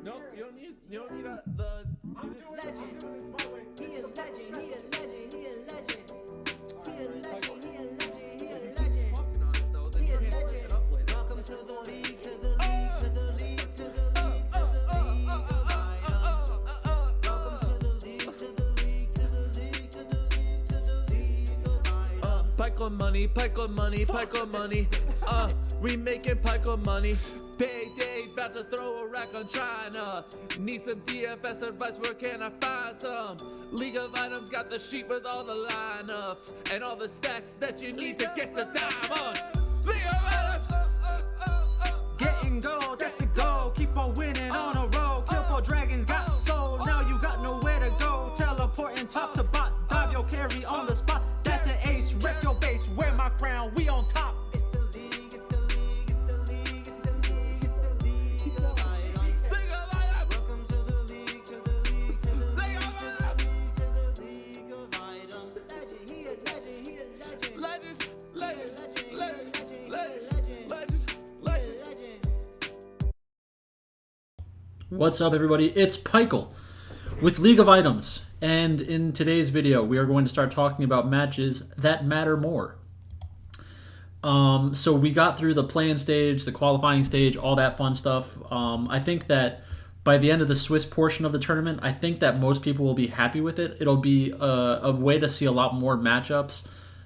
No, you don't need the. I'm doing this my way. He a legend, he a legend, he a legend. He a legend, he a legend, he a legend. He a legend. Welcome to the league, to the league, to the league, to the league, to the league of Item. Welcome to the league, to the league, to the league, to the league, to the league of Item. Pike on money, pike on money, pike on money. We making pike on money. Payday, about to throw a rack on China. Need some DFS advice, where can I find some? League of Items got the sheet with all the lineups and all the stacks that you need to get to diamond. League of Items! Getting gold, that's the goal. Keep on winning on a roll. Kill 4 dragons, got soul. Now you got nowhere to go. Teleporting top to bot. Dive your carry on the spot. That's an ace. Wreck your base. Wear my crown. We on top. It's the league, it's the league, it's the league, it's the league, it's the league of Item. League of Items! Welcome to the league, to the league, to the league, to the league, to the league of Item. Legend, he a legend, he a legend. Legend, legend, legend, legend, legend, legend. What's up, everybody? It's Pikel with League of Items, and in today's video we are going to start talking about matches that matter more. So we got through the play-in stage, the qualifying stage, all that fun stuff. I think that by the end of the Swiss portion of the tournament, I think that most people will be happy with it. It'll be a way to see a lot more matchups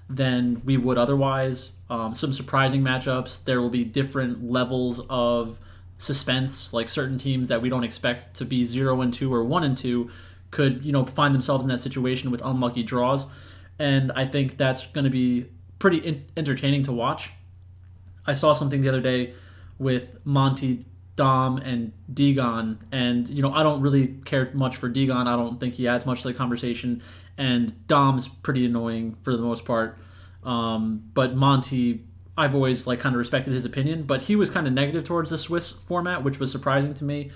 than we would otherwise. Some surprising matchups. There will be different levels of suspense, like certain teams that we don't expect to be 0-2 or 1-2 could, find themselves in that situation with unlucky draws. And I think that's going to be pretty entertaining to watch. I saw something the other day with Monty, Dom, and Degon, and I don't really care much for Degon. I don't think he adds much to the conversation, and Dom's pretty annoying for the most part. But Monty, I've always kind of respected his opinion, but he was kind of negative towards the Swiss format, which was surprising to me.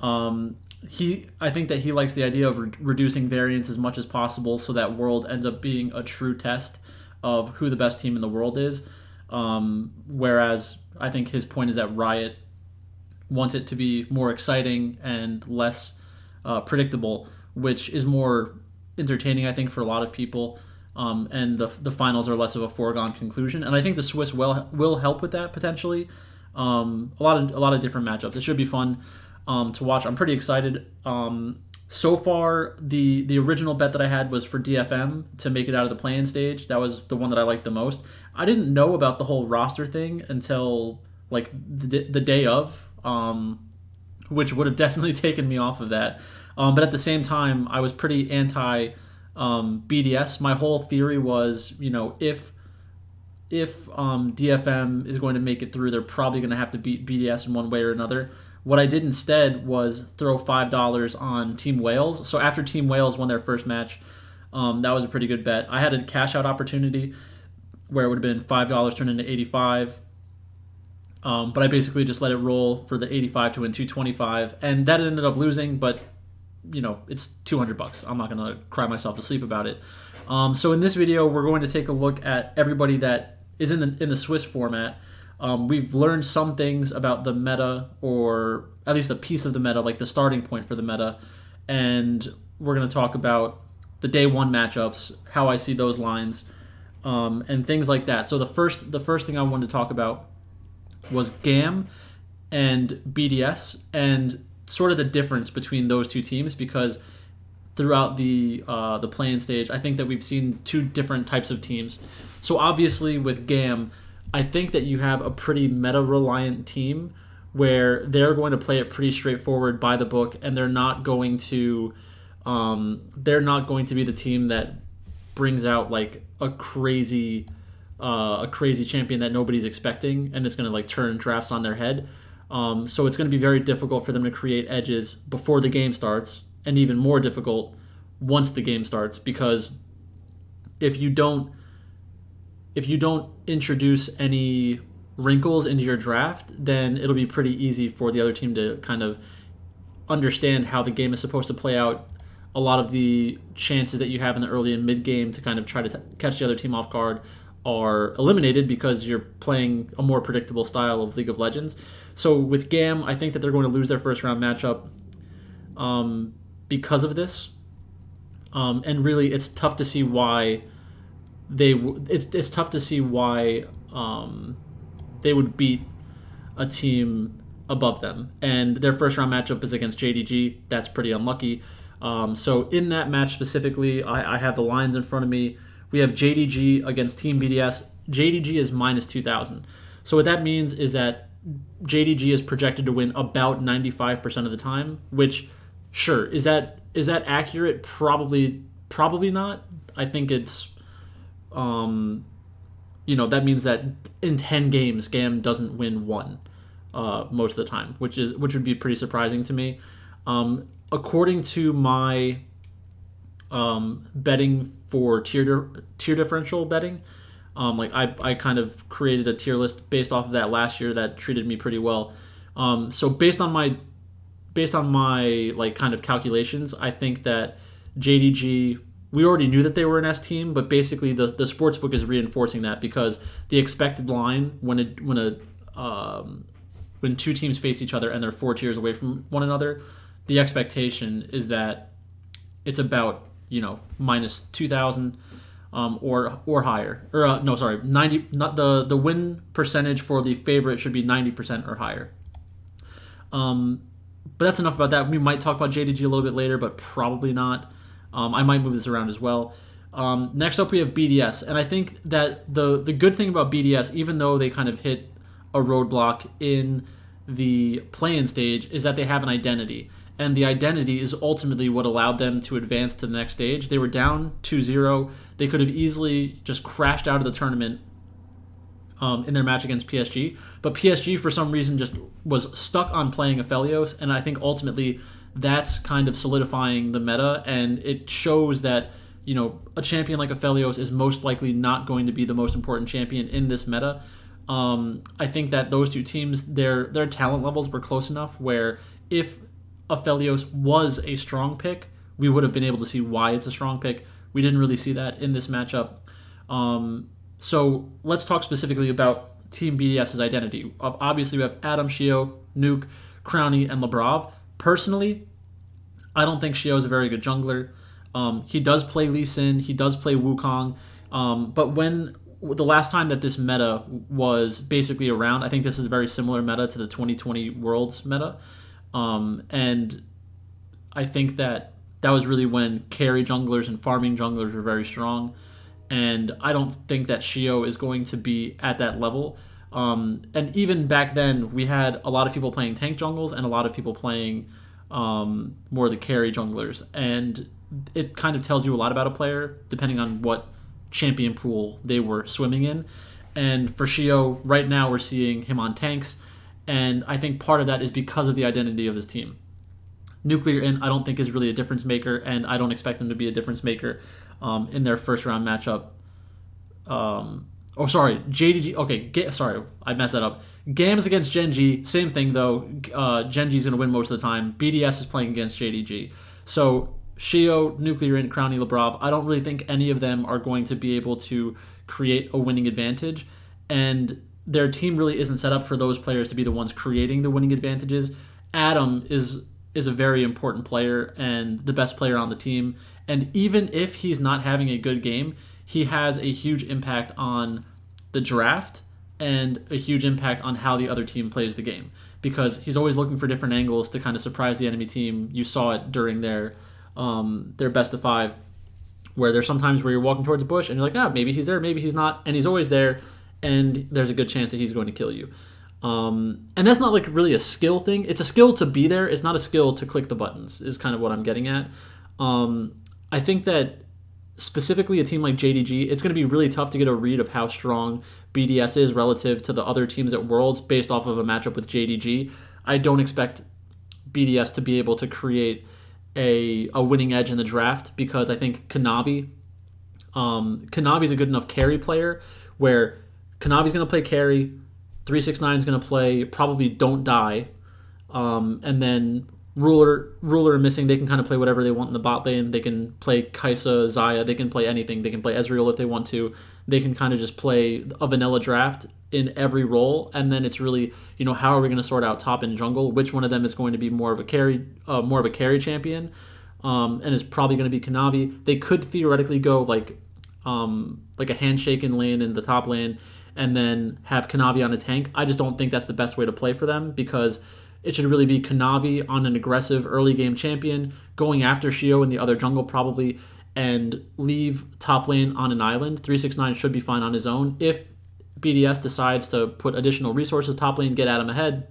I think that he likes the idea of reducing variance as much as possible, so that World ends up being a true test of who the best team in the world is. Whereas I think his point is that Riot wants it to be more exciting and less predictable, which is more entertaining, I think, for a lot of people. And the finals are less of a foregone conclusion, and I think the Swiss will help with that potentially. A lot of different matchups. It should be fun to watch. I'm pretty excited. So far, the original bet that I had was for DFM to make it out of the play-in stage. That was the one that I liked the most. I didn't know about the whole roster thing until the day of, which would have definitely taken me off of that. But at the same time, I was pretty anti BDS. My whole theory was, if DFM is going to make it through, they're probably going to have to beat BDS in one way or another. What I did instead was throw $5 on Team Wales. So after Team Wales won their first match, that was a pretty good bet. I had a cash out opportunity where it would have been $5 turned into 85. But I basically just let it roll for the 85 to win 225, and that ended up losing, but it's $200. I'm not going to cry myself to sleep about it. So in this video, we're going to take a look at everybody that is in the Swiss format. We've learned some things about the meta, or at least a piece of the meta, like the starting point for the meta. And we're going to talk about the day one matchups, how I see those lines, and things like that. So the first thing I wanted to talk about was GAM and BDS, and sort of the difference between those two teams, because throughout the play-in stage, I think that we've seen two different types of teams. So obviously with GAM, I think that you have a pretty meta-reliant team where they're going to play it pretty straightforward by the book, and they're not going to be the team that brings out a crazy champion that nobody's expecting, and it's going to turn drafts on their head. So it's going to be very difficult for them to create edges before the game starts, and even more difficult once the game starts, because if you don't introduce any wrinkles into your draft, then it'll be pretty easy for the other team to kind of understand how the game is supposed to play out. A lot of the chances that you have in the early and mid game to kind of try to catch the other team off guard are eliminated because you're playing a more predictable style of League of Legends. So with GAM, I think that they're going to lose their first round matchup. because of this. And really, it's tough to see why it's tough to see why they would beat a team above them. And their first round matchup is against JDG. That's pretty unlucky. So in that match specifically, I have the lines in front of me. We have JDG against Team BDS. JDG is minus 2,000. So what that means is that JDG is projected to win about 95% of the time, which, sure, is that accurate? Probably not. I think it's, that means that in 10 games, GAM doesn't win one most of the time, which would be pretty surprising to me. According to my betting for tier differential betting, I kind of created a tier list based off of that last year that treated me pretty well. So based on my kind of calculations, I think that JDG, we already knew that they were an S team, but basically the sportsbook is reinforcing that because the expected line when two teams face each other and they're 4 tiers away from one another, the expectation is that it's about minus 2,000 or higher. Or 90. Not the win percentage for the favorite should be 90% or higher. But that's enough about that. We might talk about JDG a little bit later, but probably not. I might move this around as well. Next up, we have BDS. And I think that the good thing about BDS, even though they kind of hit a roadblock in the play-in stage, is that they have an identity. And the identity is ultimately what allowed them to advance to the next stage. They were down 2-0. They could have easily just crashed out of the tournament in their match against PSG. But PSG, for some reason, just was stuck on playing Aphelios. And I think ultimately that's kind of solidifying the meta. And it shows that, a champion like Aphelios is most likely not going to be the most important champion in this meta. I think that those two teams, their talent levels were close enough where if Aphelios was a strong pick, we would have been able to see why it's a strong pick. We didn't really see that in this matchup. So let's talk specifically about Team BDS's identity. Obviously, we have Adam, Shio, Nuke, Crowny, and Labrov. Personally, I don't think Shio is a very good jungler. He does play Lee Sin. He does play Wukong. But when the last time that this meta was basically around, I think this is a very similar meta to the 2020 Worlds meta. And I think that was really when carry junglers and farming junglers were very strong. And I don't think that Shio is going to be at that level. And even back then, we had a lot of people playing tank jungles and a lot of people playing more of the carry junglers. And it kind of tells you a lot about a player, depending on what champion pool they were swimming in. And for Shio, right now we're seeing him on tanks. And I think part of that is because of the identity of this team. Nuclear I don't think is really a difference maker, and I don't expect them to be a difference maker in their first round matchup. JDG. Okay, sorry, I messed that up. GAM's against Gen.G. Same thing, though. Gen.G's going to win most of the time. BDS is playing against JDG. So Shio, Nuclear Crowny, Labrov, I don't really think any of them are going to be able to create a winning advantage. And their team really isn't set up for those players to be the ones creating the winning advantages. Adam is a very important player and the best player on the team. And even if he's not having a good game, he has a huge impact on the draft and a huge impact on how the other team plays the game. Because he's always looking for different angles to kind of surprise the enemy team. You saw it during their best of 5, where there's sometimes where you're walking towards a bush and you're like, maybe he's there, maybe he's not. And he's always there. And there's a good chance that he's going to kill you. And that's not like really a skill thing. It's a skill to be there. It's not a skill to click the buttons, is kind of what I'm getting at. I think that specifically a team like JDG, it's going to be really tough to get a read of how strong BDS is relative to the other teams at Worlds based off of a matchup with JDG. I don't expect BDS to be able to create a winning edge in the draft because I think Kanavi's a good enough carry player where Kanavi's going to play carry, 369 is going to play probably Don't Die, and then Ruler and Missing, they can kind of play whatever they want in the bot lane. They can play Kaisa, Xayah, they can play anything. They can play Ezreal if they want to. They can kind of just play a vanilla draft in every role, and then it's really, how are we going to sort out top and jungle? Which one of them is going to be more of a carry champion, and is probably going to be Kanavi. They could theoretically go like a handshake in lane in the top lane, and then have Kanavi on a tank. I just don't think that's the best way to play for them, because it should really be Kanavi on an aggressive early game champion, going after Shio in the other jungle probably, and leave top lane on an island. 369 should be fine on his own. If BDS decides to put additional resources top lane, get Adam ahead,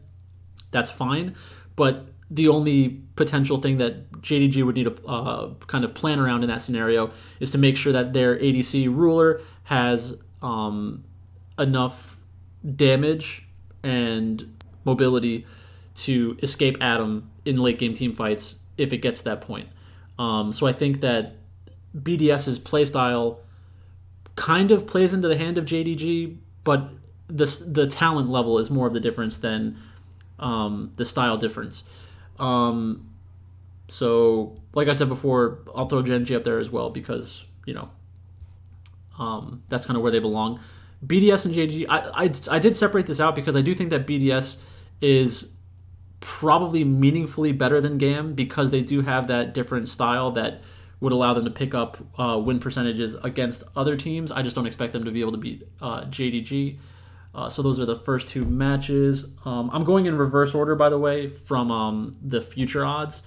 that's fine. But the only potential thing that JDG would need to kind of plan around in that scenario is to make sure that their ADC ruler has enough damage and mobility to escape Adam in late game team fights if it gets to that point. So I think that BDS's playstyle kind of plays into the hand of JDG, but the talent level is more of the difference than the style difference. So, like I said before, I'll throw Genji up there as well, because, that's kind of where they belong. BDS and JDG, I did separate this out because I do think that BDS is probably meaningfully better than GAM, because they do have that different style that would allow them to pick up win percentages against other teams. I just don't expect them to be able to beat JDG. So those are the first two matches. I'm going in reverse order, by the way, from the future odds.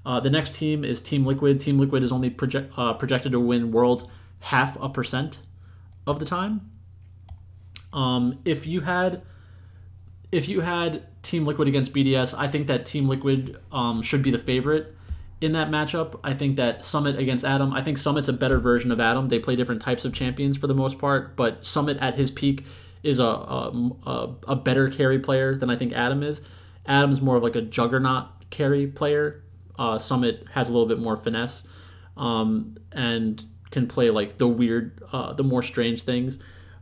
The next team is Team Liquid. Team Liquid is only projected to win Worlds 0.5% of the time. If you had Team Liquid against BDS, I think that Team Liquid should be the favorite in that matchup. I think that Summit against Adam, I think Summit's a better version of Adam. They play different types of champions for the most part, but Summit at his peak is a better carry player than I think Adam is. Adam's more of like a juggernaut carry player. Summit has a little bit more finesse, and can play like the weird, the more strange things.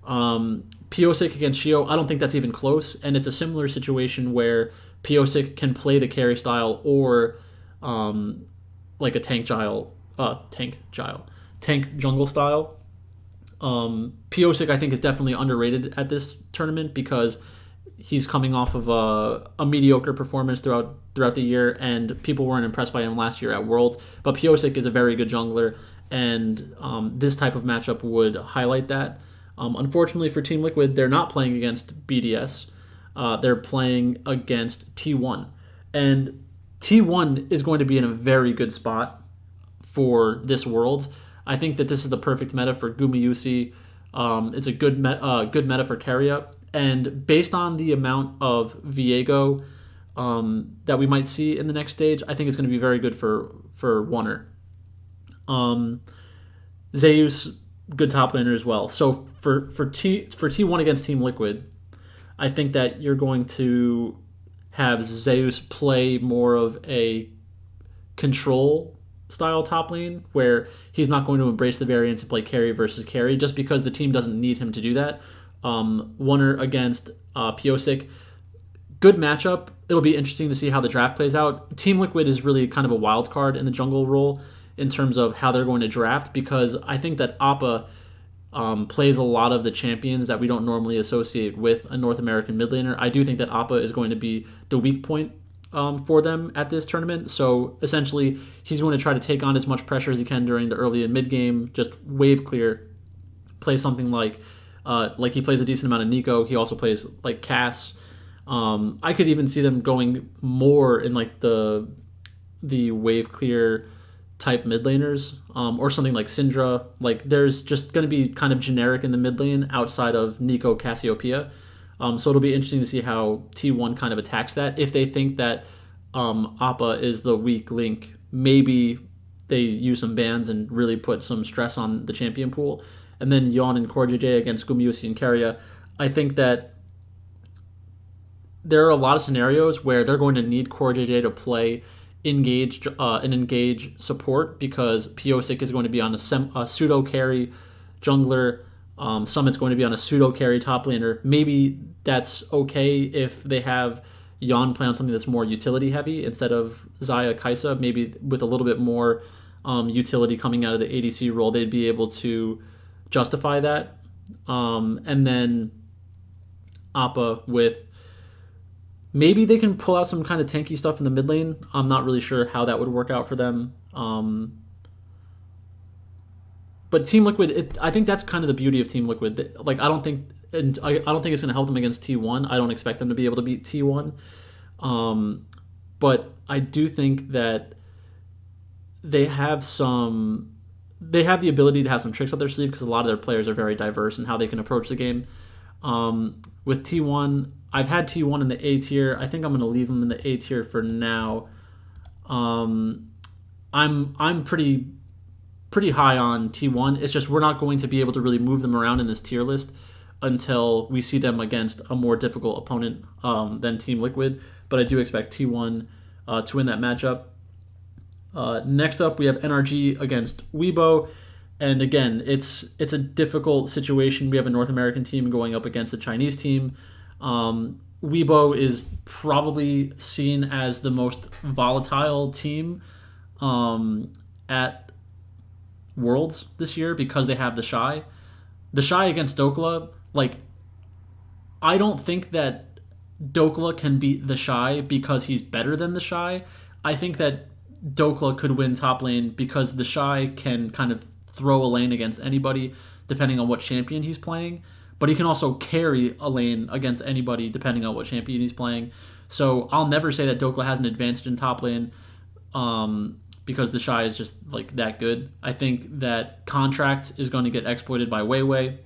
Piosik against Shio, I don't think that's even close, and it's a similar situation where Piosik can play the carry style or like a tank jungle style. Piosik, I think, is definitely underrated at this tournament because he's coming off of a mediocre performance throughout the year, and people weren't impressed by him last year at Worlds. But Piosik is a very good jungler, and this type of matchup would highlight that. Unfortunately for Team Liquid, they're not playing against BDS. They're playing against T1. And T1 is going to be in a very good spot for this Worlds. I think that this is the perfect meta for Gumayusi. It's a good meta for Keria. And based on the amount of Viego that we might see in the next stage, I think it's going to be very good for Wunner. Zeus, good top laner as well. So for T1 against Team Liquid, I think that you're going to have Zeus play more of a control style top lane, where he's not going to embrace the variance and play carry versus carry, just because the team doesn't need him to do that. Wunner against Piosik, good matchup. It'll be interesting to see how the draft plays out. Team Liquid is really kind of a wild card in the jungle role in terms of how they're going to draft, because I think that Appa plays a lot of the champions that we don't normally associate with a North American mid laner. I do think that Appa is going to be the weak point for them at this tournament. So essentially, he's going to try to take on as much pressure as he can during the early and mid game, just wave clear, play something like he plays a decent amount of Nico. He also plays like Cass. I could even see them going more in like the wave clear type mid laners, or something like Syndra. Like there's just going to be kind of generic in the mid lane outside of Nico, Cassiopeia. So it'll be interesting to see how T1 kind of attacks that. If they think that Appa is the weak link, maybe they use some bans and really put some stress on the champion pool. And then Yon and CoreJJ against Gumayusi and Keria. I think that there are a lot of scenarios where they're going to need CoreJJ to play engage support, because Piosik is going to be on a pseudo carry jungler. Summit's going to be on a pseudo carry top laner. Maybe that's okay if they have Yon play on something that's more utility heavy instead of Xayah Kaisa. Maybe with a little bit more utility coming out of the ADC role, they'd be able to justify that. And then Appa with maybe they can pull out some kind of tanky stuff in the mid lane. I'm not really sure how that would work out for them. But Team Liquid, I think that's kind of the beauty of Team Liquid. Like I don't think it's going to help them against T1. I don't expect them to be able to beat T1. But I do think that they have the ability to have some tricks up their sleeve because a lot of their players are very diverse in how they can approach the game. With T1, I've had T1 in the A tier. I think I'm going to leave them in the A tier for now. I'm pretty high on T1. It's just we're not going to be able to really move them around in this tier list until we see them against a more difficult opponent than Team Liquid. But I do expect T1 to win that matchup. Next up, we have NRG against Weibo. And again, it's a difficult situation. We have a North American team going up against a Chinese team. Weibo is probably seen as the most volatile team at Worlds this year because they have the Shy. The Shy against Dplus, like, I don't think that Dplus can beat the Shy because he's better than the Shy. I think that Dplus could win top lane because the Shy can kind of throw a lane against anybody depending on what champion he's playing, but he can also carry a lane against anybody depending on what champion he's playing. So I'll never say that Dplus has an advantage in top lane because the Shy is just like that good. I think that Contract is going to get exploited by Weiwei.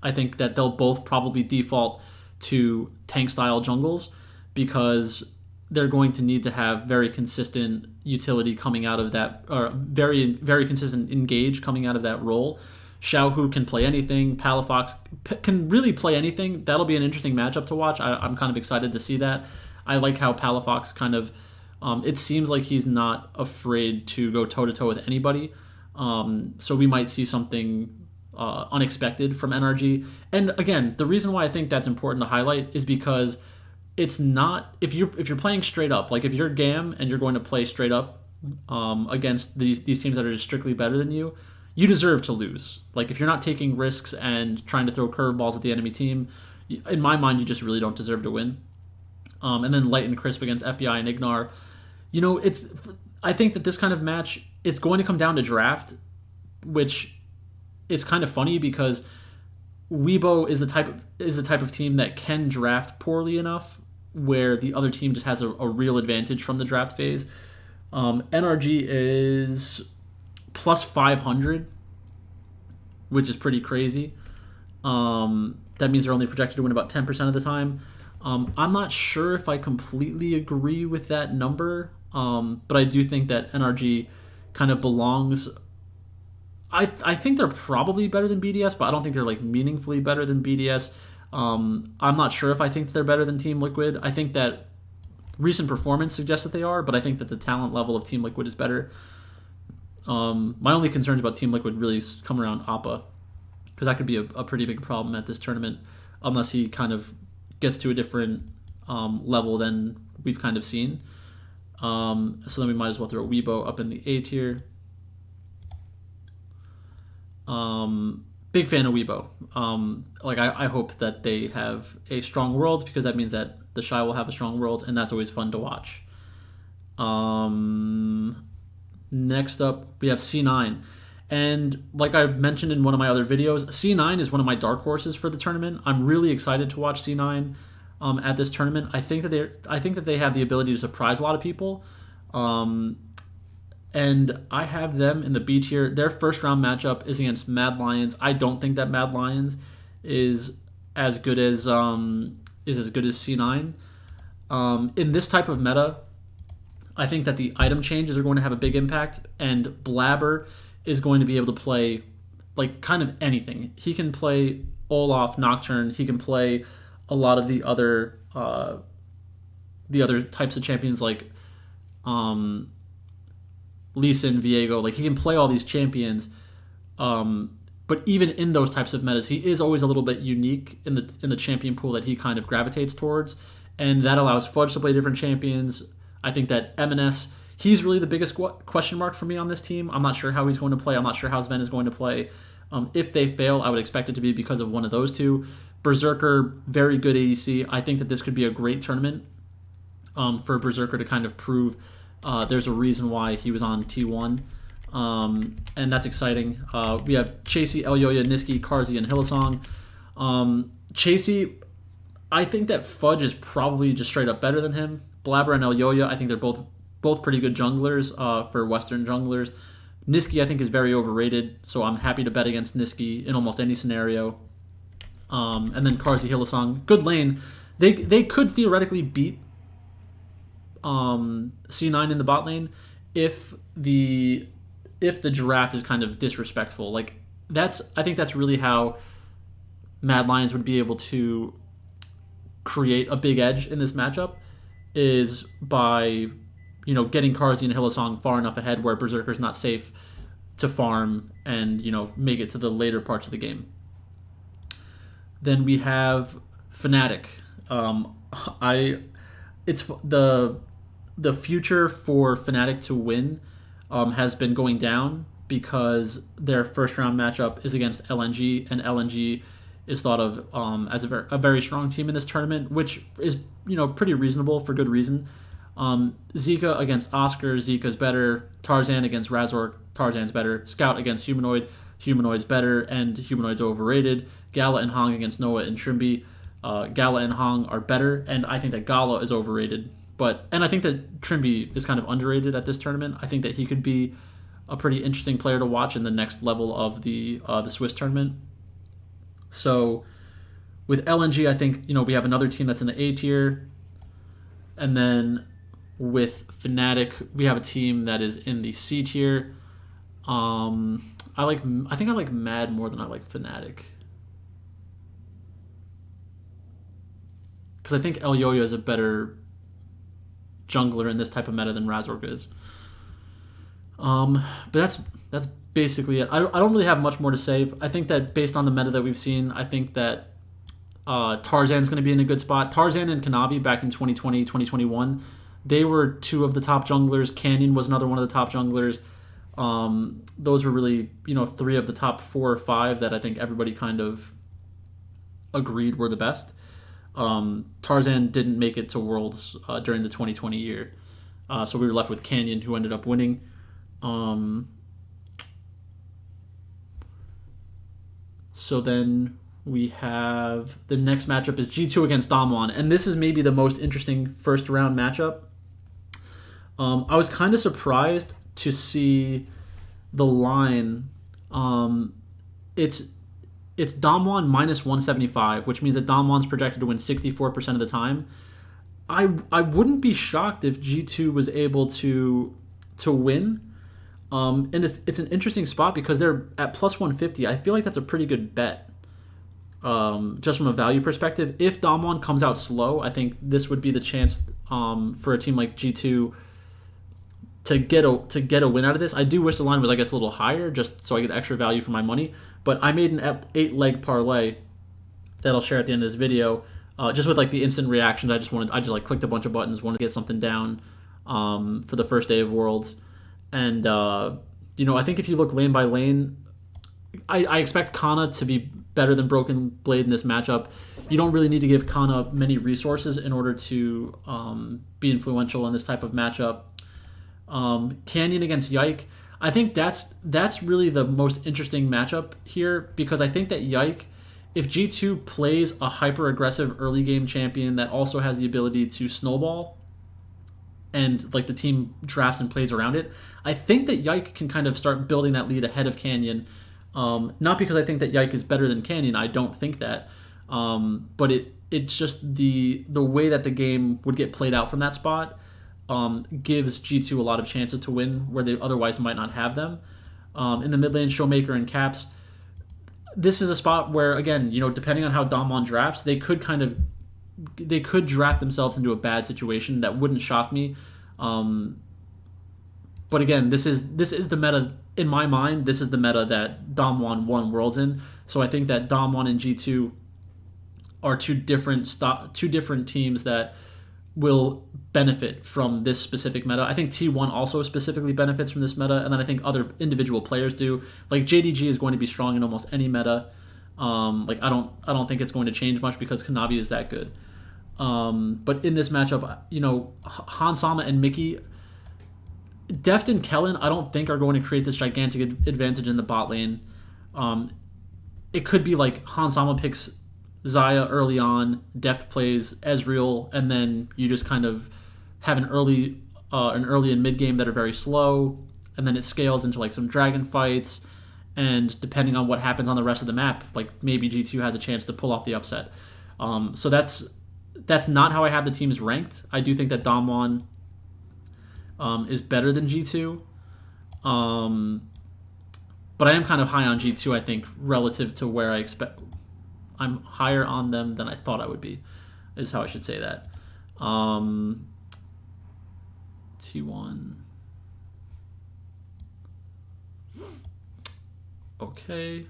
I think that they'll both probably default to tank style jungles because they're going to need to have very consistent utility coming out of that, or very, very consistent engage coming out of that role. Xiaohu can play anything. Palafox can really play anything. That'll be an interesting matchup to watch. I'm kind of excited to see that. I like how Palafox kind of, it seems like he's not afraid to go toe-to-toe with anybody. So we might see something unexpected from NRG. And again, the reason why I think that's important to highlight is because it's not, if you're playing straight up, like if you're GAM and you're going to play straight up against these teams that are just strictly better than you, you deserve to lose. Like if you're not taking risks and trying to throw curveballs at the enemy team, in my mind, you just really don't deserve to win. And then Light and Crisp against FBI and Ignar. You know, I think that this kind of match, it's going to come down to draft, which is kind of funny because Weibo is the type of team that can draft poorly enough where the other team just has a real advantage from the draft phase. NRG is plus 500, which is pretty crazy. That means they're only projected to win about 10% of the time. I'm not sure if I completely agree with that number, but I do think that NRG kind of belongs. I think they're probably better than BDS, but I don't think they're like meaningfully better than BDS. I'm not sure if I think they're better than Team Liquid. I think that recent performance suggests that they are, but I think that the talent level of Team Liquid is better. My only concerns about Team Liquid really come around Appa, because that could be a pretty big problem at this tournament unless he kind of gets to a different level than we've kind of seen. So then we might as well throw Weibo up in the A tier. Big fan of Weibo. I hope that they have a strong world because that means that the Shy will have a strong world, and that's always fun to watch. Next up, we have C9. And like I mentioned in one of my other videos, C9 is one of my dark horses for the tournament. I'm really excited to watch C9 at this tournament. I think that they have the ability to surprise a lot of people. And I have them in the B tier. Their first round matchup is against Mad Lions. I don't think that Mad Lions is as good as C9. In this type of meta, I think that the item changes are going to have a big impact, and Blabber is going to be able to play like kind of anything. He can play Olaf, Nocturne. He can play a lot of the other types of champions like Lee Sin, Viego. Like he can play all these champions, but even in those types of metas, he is always a little bit unique in the champion pool that he kind of gravitates towards, and that allows Fudge to play different champions. I think that MNS, he's really the biggest question mark for me on this team. I'm not sure how he's going to play. I'm not sure how Sven is going to play. If they fail, I would expect it to be because of one of those two. Berserker, very good ADC. I think that this could be a great tournament for Berserker to kind of prove there's a reason why he was on T1. And that's exciting. We have Chasey, Elyoya, Niski, Karzi, and Hillsong. Chasey, I think that Fudge is probably just straight up better than him. Blabber and Elyoya, I think they're both pretty good junglers for Western junglers. Niski, I think, is very overrated, so I'm happy to bet against Niski in almost any scenario. And then Karzi, Hillsong, good lane. They could theoretically beat C9 in the bot lane if the draft is kind of disrespectful. Like I think that's really how Mad Lions would be able to create a big edge in this matchup, is by getting Karzi and Hillsong far enough ahead where Berserker's not safe to farm and make it to the later parts of the game. Then we have Fnatic. It's the future for Fnatic to win has been going down because their first round matchup is against LNG, and LNG is thought of as a very strong team in this tournament, which is pretty reasonable for good reason. Zika against Oscar, Zika's better. Tarzan against Razork, Tarzan's better. Scout against Humanoid, Humanoid's better, and Humanoid's overrated. Gala and Hong against Noah and Trimby. Gala and Hong are better, and I think that Gala is overrated. And I think that Trimby is kind of underrated at this tournament. I think that he could be a pretty interesting player to watch in the next level of the Swiss tournament. So with LNG, I think we have another team that's in the A tier, and then with Fnatic, we have a team that is in the C tier. I think I like Mad more than I like Fnatic, because I think Elyoya is a better jungler in this type of meta than Razork is. But that's basically it. I don't really have much more to say. I think that based on the meta that we've seen, I think that Tarzan's going to be in a good spot. Tarzan and Kanavi back in 2020, 2021, they were two of the top junglers. Canyon was another one of the top junglers. Those were really, three of the top 4 or 5 that I think everybody kind of agreed were the best. Tarzan didn't make it to Worlds during the 2020 year. So we were left with Canyon, who ended up winning. So then we have the next matchup is G2 against Damwon, and this is maybe the most interesting first round matchup. I was kind of surprised to see the line. It's Damwon minus 175, which means that Damwon's projected to win 64% of the time. I wouldn't be shocked if G2 was able to win. And it's an interesting spot because they're at plus 150. I feel like that's a pretty good bet, just from a value perspective. If Damwon comes out slow, I think this would be the chance for a team like G2 to get a win out of this. I do wish the line was, I guess, a little higher, just so I get extra value for my money. But I made an 8-leg parlay that I'll share at the end of this video, just with like the instant reactions. I just clicked a bunch of buttons, wanted to get something down for the first day of Worlds. And I think if you look lane by lane, I expect Kana to be better than Broken Blade in this matchup. You don't really need to give Kana many resources in order to be influential in this type of matchup. Canyon against Yike, I think that's really the most interesting matchup here, because I think that Yike, if G2 plays a hyper-aggressive early game champion that also has the ability to snowball, and like the team drafts and plays around it, I think that Yike can kind of start building that lead ahead of Canyon. Not because I think that Yike is better than Canyon, I don't think that. But it's just the way that the game would get played out from that spot gives G2 a lot of chances to win where they otherwise might not have them. In the mid lane, Showmaker and Caps, this is a spot where, again, depending on how Damwon drafts, they could draft themselves into a bad situation. That wouldn't shock me. But again, this is the meta in my mind. This is the meta that Damwon won Worlds in. So I think that Damwon and G2 are two different teams that will benefit from this specific meta. I think T1 also specifically benefits from this meta, and then I think other individual players do. Like JDG is going to be strong in almost any meta. Like I don't think it's going to change much because Kanavi is that good. But in this matchup, Hansama and Mickey, Deft and Kellen, I don't think are going to create this gigantic advantage in the bot lane. It could be like Hansama picks Xayah early on, Deft plays Ezreal, and then you just kind of have an early and mid game that are very slow, and then it scales into like some dragon fights, and depending on what happens on the rest of the map, like maybe G2 has a chance to pull off the upset. So that's not how I have the teams ranked. I do think that Damwon is better than G2. But I am kind of high on G2, I think, relative to where I expect. I'm higher on them than I thought I would be, is how I should say that. T1. Okay.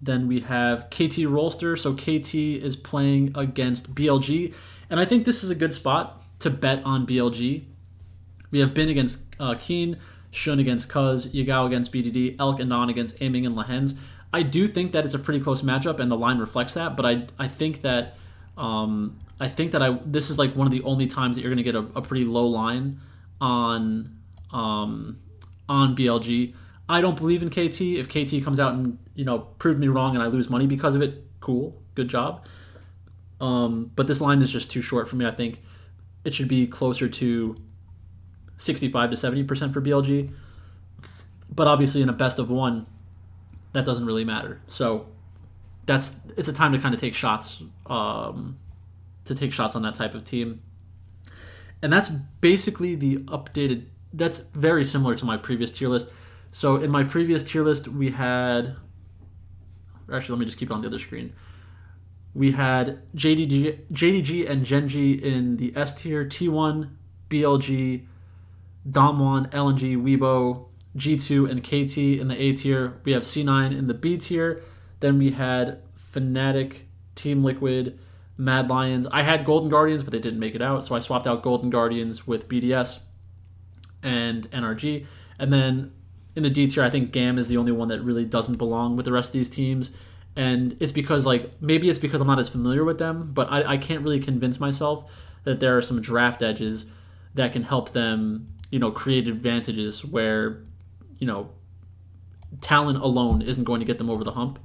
Then we have KT Rolster. So KT is playing against BLG. And I think this is a good spot to bet on BLG. We have Bin against Keen, Shun against Cuz, Yagao against BDD, Elk and Non against Aiming and Lahens. I do think that it's a pretty close matchup, and the line reflects that. But I think that this is like one of the only times that you're going to get a pretty low line on BLG. I don't believe in KT. If KT comes out and proved me wrong and I lose money because of it, cool, good job. But this line is just too short for me. I think it should be closer to 65 to 70% for BLG. But obviously in a best of one, that doesn't really matter. So it's a time to kind of take shots, on that type of team. And that's basically the updated. That's very similar to my previous tier list. So in my previous tier list, we had. Actually, let me just keep it on the other screen. We had JDG and Genji in the S tier, T1, BLG, Damwon, LNG, Weibo, G2, and KT in the A tier. We have C9 in the B tier. Then we had Fnatic, Team Liquid, Mad Lions. I had Golden Guardians, but they didn't make it out, so I swapped out Golden Guardians with BDS and NRG. And then in the D tier, I think GAM is the only one that really doesn't belong with the rest of these teams. And it's because, maybe it's because I'm not as familiar with them, but I can't really convince myself that there are some draft edges that can help them, create advantages where, talent alone isn't going to get them over the hump.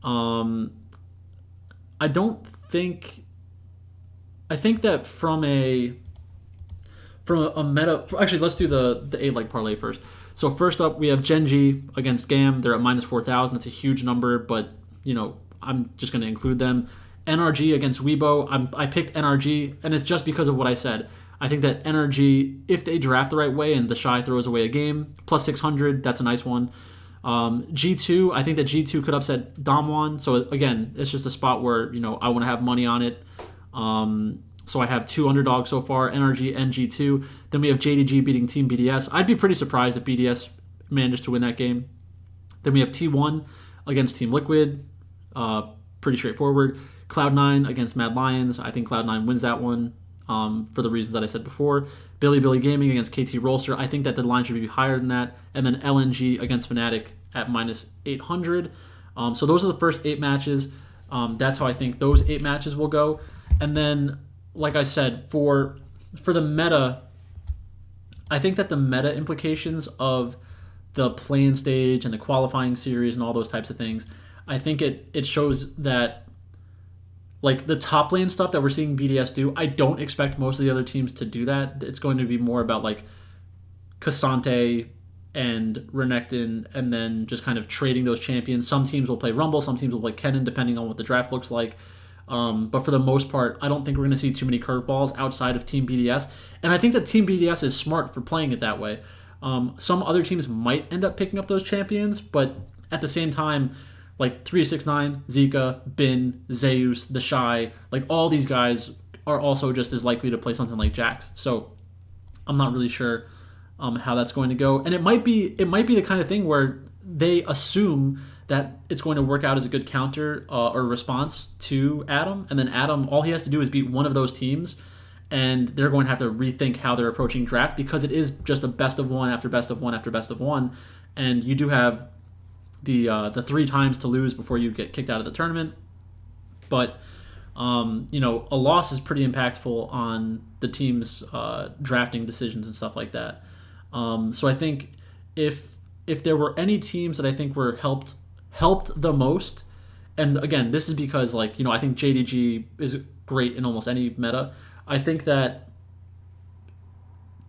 I think that from a meta. Actually, let's do the 8-leg parlay first. So first up, we have Genji against GAM. They're at minus 4,000. That's a huge number, but I'm just going to include them. NRG against Weibo. I picked NRG, and it's just because of what I said. I think that NRG, if they draft the right way and the Shy throws away a game, plus 600, that's a nice one. G2, I think that G2 could upset Damwon. So again, it's just a spot where, I want to have money on it. So I have 2 underdogs so far, NRG and G2. Then we have JDG beating Team BDS. I'd be pretty surprised if BDS managed to win that game. Then we have T1 against Team Liquid. Pretty straightforward. Cloud9 against Mad Lions. I think Cloud9 wins that one for the reasons that I said before. Billy Gaming against KT Rolster. I think that the line should be higher than that. And then LNG against Fnatic at minus 800. So those are the first 8 matches. That's how I think those 8 matches will go. And then, like I said, for the meta, I think that the meta implications of the play-in stage and the qualifying series and all those types of things, I think it shows that, the top lane stuff that we're seeing BDS do, I don't expect most of the other teams to do that. It's going to be more about, Cassante and Renekton, and then just kind of trading those champions. Some teams will play Rumble, some teams will play Kennen, depending on what the draft looks like. But for the most part, I don't think we're going to see too many curveballs outside of Team BDS. And I think that Team BDS is smart for playing it that way. Some other teams might end up picking up those champions, but at the same time, 369, Zika, Bin, Zeus, The Shy, all these guys are also just as likely to play something like Jax. So I'm not really sure how that's going to go. And it might be the kind of thing where they assume that it's going to work out as a good counter or response to Adam. And then Adam, all he has to do is beat one of those teams, and they're going to have to rethink how they're approaching draft, because it is just a best of one after best of one after best of one. And you do have the 3 times to lose before you get kicked out of the tournament. But you know, a loss is pretty impactful on the team's drafting decisions and stuff like that. So I think if there were any teams that I think were helped the most, and again, this is because, like, you know, I think JDG is great in almost any meta. I think that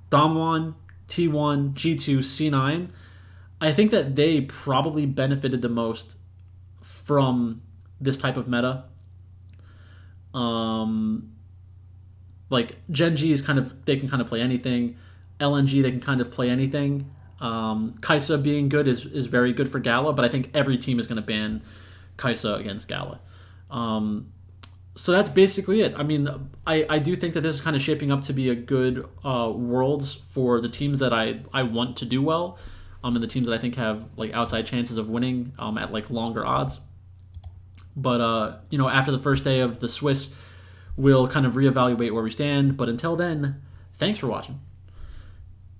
Dom1, T1, G2, C9, I think that they probably benefited the most from this type of meta. Like Gen G is they can kind of play anything. LNG, they can kind of play anything. Kaisa being good is very good for Gala, but I think every team is going to ban Kaisa against Gala. So that's basically it. I mean, I do think that this is kind of shaping up to be a good Worlds for the teams that I want to do well, and the teams that I think have like outside chances of winning at like longer odds. But you know, after the first day of the Swiss, we'll kind of reevaluate where we stand. But until then, thanks for watching,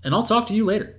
and I'll talk to you later.